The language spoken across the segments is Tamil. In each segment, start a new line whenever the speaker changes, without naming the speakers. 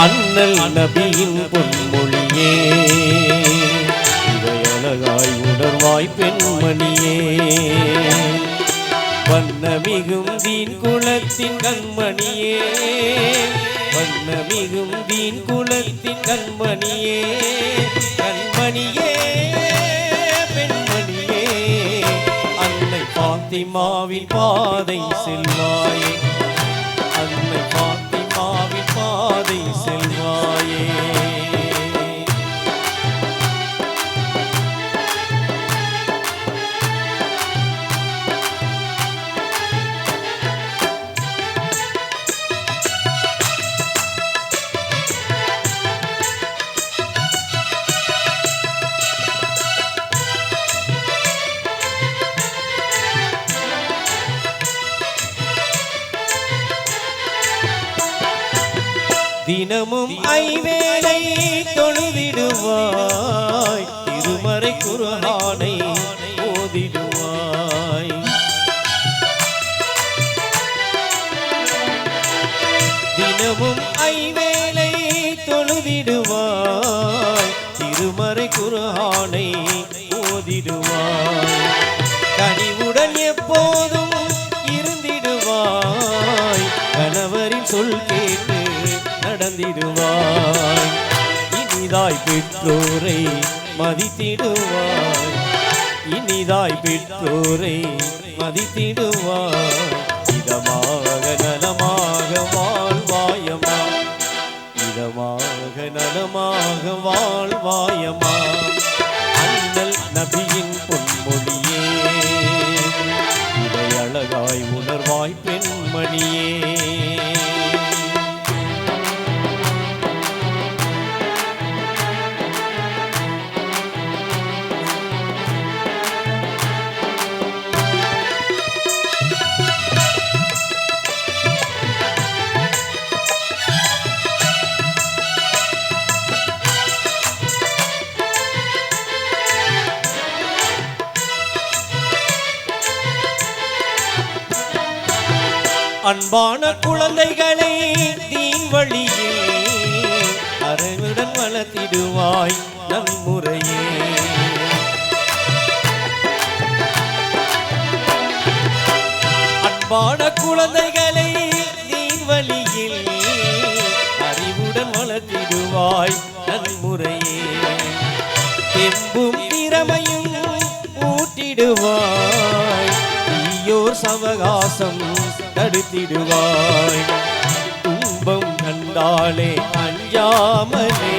அண்ணல் நபியின் பொன்மொழியே இவை அழகாய் உணர்வாய் பெண்மணியே வண்ணமிகும் தீன் குலத்தின் கண்மணியே வண்ணமிகும் தீன் குலத்தின் கண்மணியே கண்மணியே பெண்மணியே அன்னை பாத்திமாவின் பாதை செல்வாயே அன்னை பாத்திமாவின் பாதை செல்வாயே தினமும் ஐவேளை தொழுதிடுவாய் திருமறை குர்ஆனை ஓதிடுவாய் தினமும் ஐவேளை தொழுதிடுவாய் திருமறை குர்ஆனை ஓதிடுவாய் கனிவுடன் எப்போதும் இருந்திடுவாய் கணவரின் சொல் கேட்டு நடந்திடுவாய் இனிதாய் பெற்றோரை மதித்திடுவாய் இனிதாய் பெற்றோரை மதித்திடுவாய் இதமாக நலமாக வாழ்வாயமா இதமாக நலமாக வாழ்வாயமா அண்ணல் நபியின் பொன்மொழியே இதை அழகாய் உணர்வாய் பெண்மணியே அன்பான குழந்தைகளை தீன் வழியில் அறிவுடன் வளர்த்திடுவாய் நன்முறையே அன்பான குழந்தைகளை தீன் வழியில் அறிவுடன் வளர்த்திடுவாய் நன்முறையே தெம்பும் திறமையும் ஊட்டிடுவாய் தீயோர் சவகாசம் தடுத்திடுவாய் துன்பம் கண்டாலே அஞ்சாமலே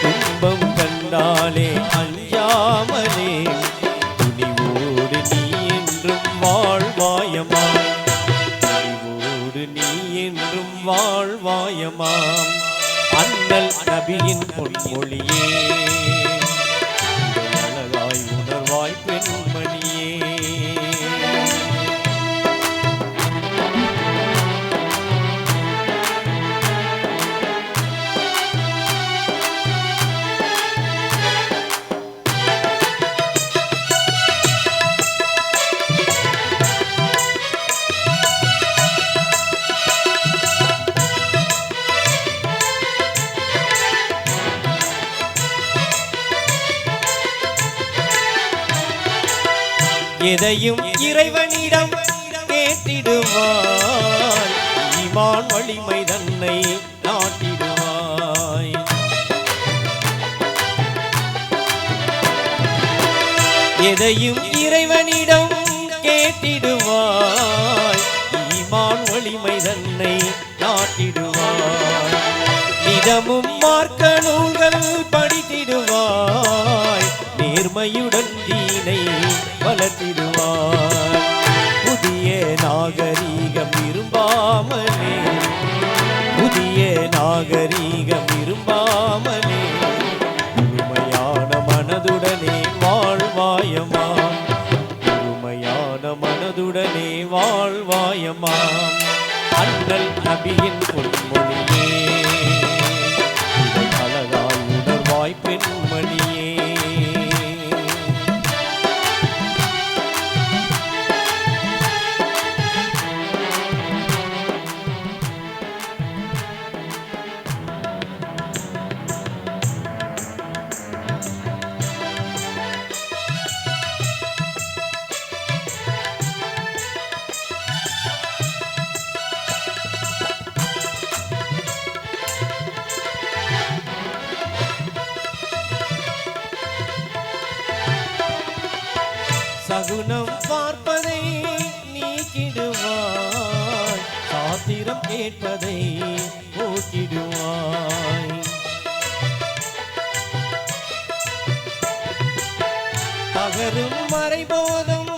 துன்பம் கண்டாலே அஞ்சாமலே துணிவோடு நீ என்றும் வாழ்வாயமா துணிவோடு நீ என்றும் வாழ்வாயமா அண்ணல் நபியின் பொன்மொழியே அழகாய் உணர்வாய் பெண்மணியே எதையும் இறைவனிடம் கேட்டிடுவாய் ஈமான் வலிமை தன்னை நாட்டிடுவாய் எதையும் இறைவனிடம் கேட்டிடுவாய் ஈமான் வலிமை தன்னை நாட்டிடுவாய் நிதமும் மார்க்க நூல்கள் படித்திடுவாய் நேர்மையுடன் தீனை வளர்த்திடுவார் புதிய நாகரீகம் விரும்பாமலே புதிய நாகரீகம் விரும்பாமலே உண்மையான மனதுடனே வாழ்வாயமா உண்மையான மனதுடனே வாழ்வாயமா அண்ணல் நபியின் பொன்மொழியே இதை அழகாய் உணர்வாய் பெண்மணியே சகுனம் பார்ப்பதை நீக்கிடுவாய், சாத்திரம் கேட்பதை போக்கிடுவாய். தகரும் மறைபோதும்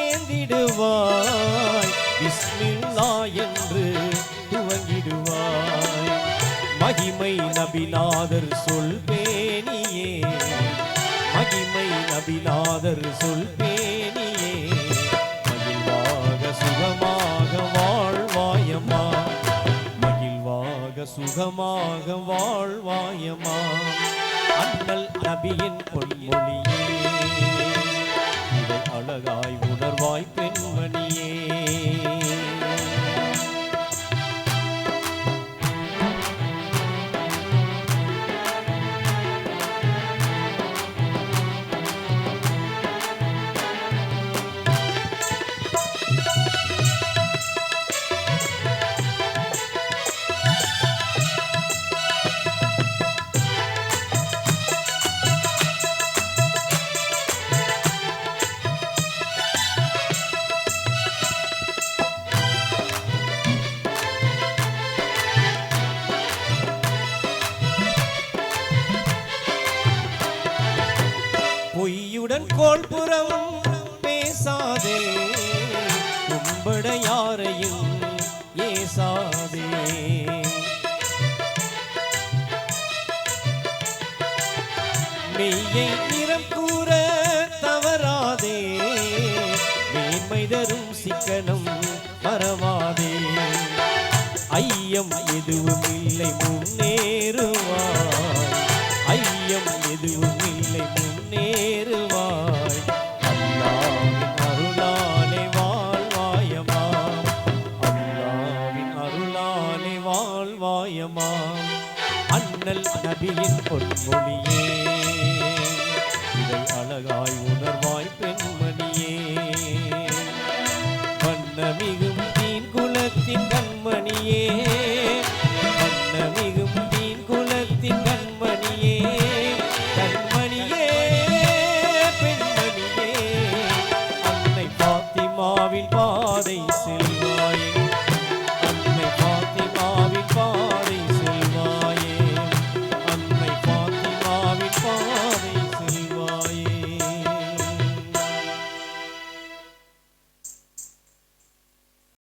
ஏந்திடுவாய், பிஸ்மில்லா என்று துவங்கிடுவாய். மகிமை நபிநாதர் சொல் பேணியே, மகிமை நபிநாதர் சொல் பேணியே, மகிழ்வாக சுகமாக வாழ்வாயம்மா, மகிழ்வாக சுகமாக வாழ்வாயம்மா. அண்ணல் நபியின் பொன்மொழியே, இதை அழகாய் உணர்வாய் பெண்மணியே. பொய்யுடன் கோள்புறம் பேசாதே, கும்பட யாரையும் ஏசாதே. மெய்யை நிறம் கூற தவறாதே, மேன்மை தரும் சிக்கனம் மறவாதே. ஐயம் எதுவும் இல்லை முன்னேறுவாய், ஐயம் எதுவும் இல்லை முன்னேறுவாய். அல்லாவின் அருளாலே வாழ்வாயமா, அல்லாவின் அருளாலே வாழ்வாயமா. அண்ணல் நபியின் பொன்மொழியே, இதை அழகாய் உணர்வாய் பெண்மணியே. வண்ணமிகும் தீன் குலத்தின்